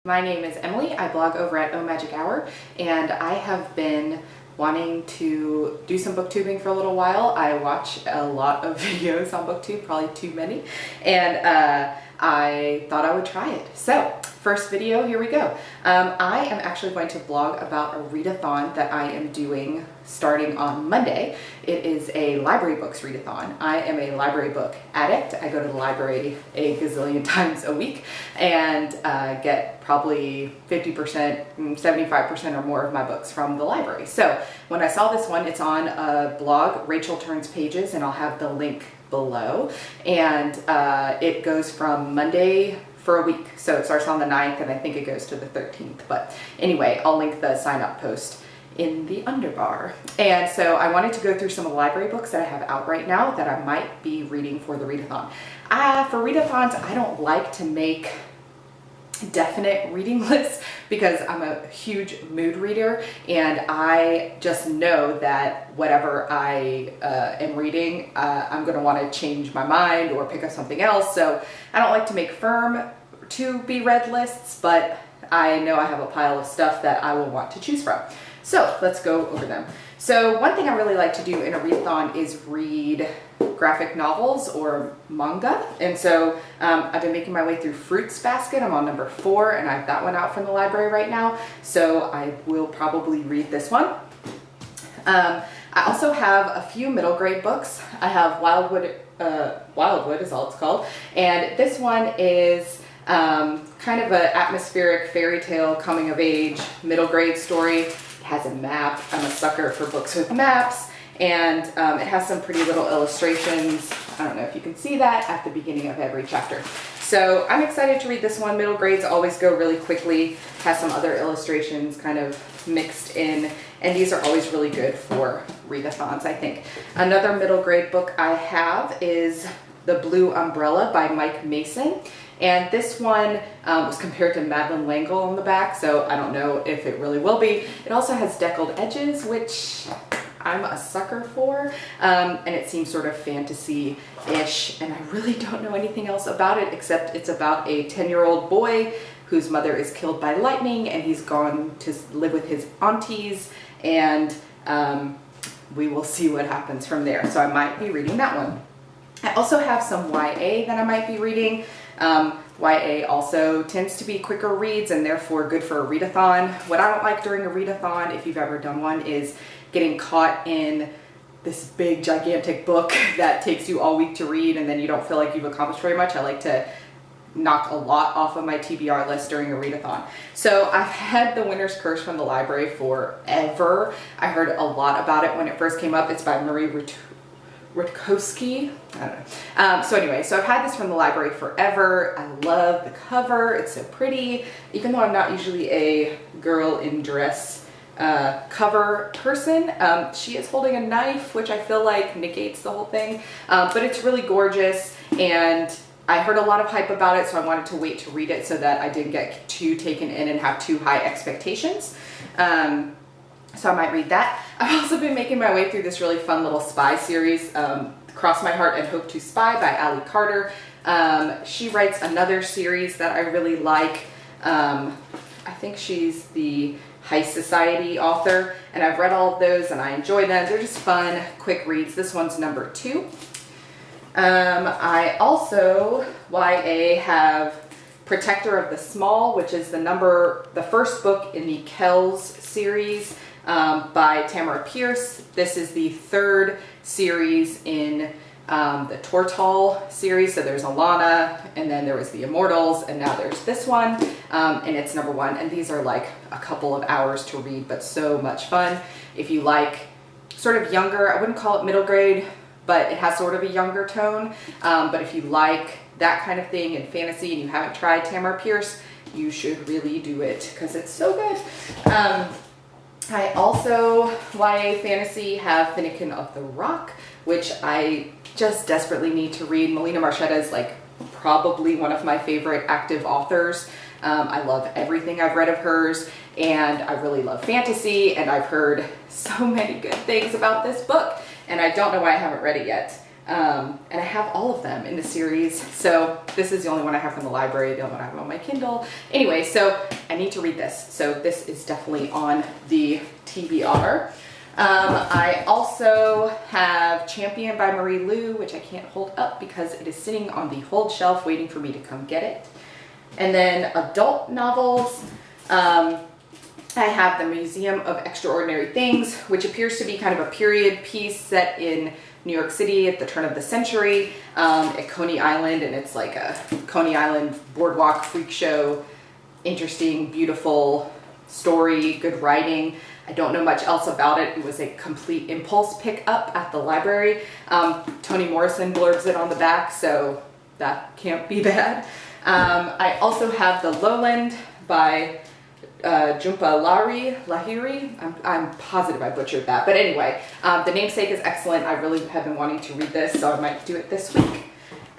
My name is Emily. I blog over at Oh Magic Hour, and I have been wanting to do some booktubing for a little while. I watch a lot of videos on booktube, probably too many, and I thought I would try it. So, first video, here we go. I am actually going to blog about a readathon that I am doing starting on Monday. It is a library books readathon. I am a library book addict. I go to the library a gazillion times a week and get probably 50%, 75% or more of my books from the library. So when I saw this one, it's on a blog, Rachel Turns Pages, and I'll have the link below. And it goes from Monday for a week. So it starts on the 9th and I think it goes to the 13th. But anyway, I'll link the sign up post in the underbar. And so I wanted to go through some of the library books that I have out right now that I might be reading for the readathon. For readathons, I don't like to make definite reading lists because I'm a huge mood reader, and I just know that whatever I am reading, I'm going to want to change my mind or pick up something else. So I don't like to make firm to be read lists, but I know I have a pile of stuff that I will want to choose from. So let's go over them. So one thing I really like to do in a readathon is read graphic novels or manga. And so I've been making my way through Fruits Basket. I'm on number 4 and I have that one out from the library right now. So I will probably read this one. I also have a few middle grade books. I have Wildwood is all it's called. And this one is kind of an atmospheric fairy tale coming of age middle grade story. It has a map. I'm a sucker for books with maps, and it has some pretty little illustrations. I don't know if you can see that at the beginning of every chapter. So I'm excited to read this one. Middle grades always go really quickly. Has some other illustrations kind of mixed in, and these are always really good for readathons, I think. Another middle grade book I have is The Blue Umbrella by Mike Mason. And this one was compared to Madeline L'Engle on the back, so I don't know if it really will be. It also has deckled edges, which I'm a sucker for, and it seems sort of fantasy-ish, and I really don't know anything else about it except it's about a 10-year-old boy whose mother is killed by lightning, and he's gone to live with his aunties, and we will see what happens from there. So I might be reading that one. I also have some YA that I might be reading. YA also tends to be quicker reads and therefore good for a readathon. What I don't like during a readathon, if you've ever done one, is getting caught in this big gigantic book that takes you all week to read and then you don't feel like you've accomplished very much. I like to knock a lot off of my TBR list during a readathon. So I've had The Winter's Curse from the library forever. I heard a lot about it when it first came up. It's by Marie Rutkowski. I don't know. So anyway, so I've had this from the library forever. I love the cover. It's so pretty. Even though I'm not usually a girl in dress cover person, she is holding a knife, which I feel like negates the whole thing. But it's really gorgeous, and I heard a lot of hype about it, so I wanted to wait to read it so that I didn't get too taken in and have too high expectations. So I might read that. I've also been making my way through this really fun little spy series, Cross My Heart and Hope to Spy by Ali Carter. She writes another series that I really like. I think she's the High Society author, and I've read all of those and I enjoy them. They're just fun, quick reads. This one's number 2. I also, YA, have Protector of the Small, which is the first book in the Kells series by Tamara Pierce. This is the 3rd series in the Tortall series. So there's Alana, and then there was the Immortals, and now there's this one, and it's number 1. And these are like a couple of hours to read, but so much fun. If you like sort of younger, I wouldn't call it middle grade, but it has sort of a younger tone. But if you like that kind of thing in fantasy and you haven't tried Tamara Pierce, you should really do it because it's so good. I also, YA fantasy, have Finnegan of the Rock, which I just desperately need to read. Melina Marchetta is like probably one of my favorite active authors. I love everything I've read of hers, and I really love fantasy, and I've heard so many good things about this book, and I don't know why I haven't read it yet. And I have all of them in the series. So this is the only one I have from the library, the only one I have on my Kindle. Anyway, so I need to read this. So this is definitely on the TBR. I also have Champion by Marie Lu, which I can't hold up because it is sitting on the hold shelf waiting for me to come get it. And then adult novels. I have The Museum of Extraordinary Things, which appears to be kind of a period piece set in New York City at the turn of the century, at Coney Island, and it's like a Coney Island boardwalk freak show. Interesting, beautiful story, good writing. I don't know much else about it. It was a complete impulse pickup at the library. Toni Morrison blurbs it on the back, so that can't be bad. I also have The Lowland by Jhumpa Lahiri. I'm positive I butchered that, but anyway, The Namesake is excellent. I really have been wanting to read this, so I might do it this week.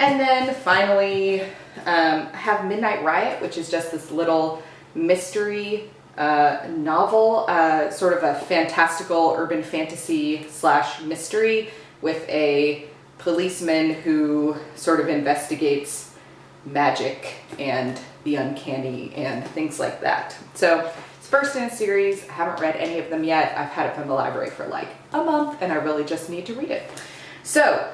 And then finally, I have Midnight Riot, which is just this little mystery novel, sort of a fantastical urban fantasy / mystery with a policeman who sort of investigates magic and the uncanny and things like that. So it's first in a series. I haven't read any of them yet. I've had it from the library for like a month and I really just need to read it. So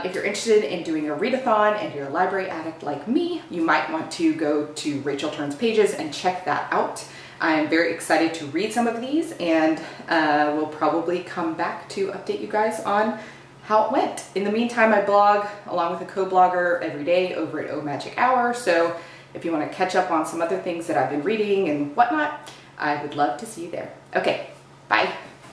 if you're interested in doing a readathon and you're a library addict like me, you might want to go to Rachel Turns Pages and check that out. I'm very excited to read some of these, and we'll probably come back to update you guys on how it went. In the meantime, I blog along with a co-blogger every day over at Magic Hour, so if you want to catch up on some other things that I've been reading and whatnot, I would love to see you there. Okay, bye.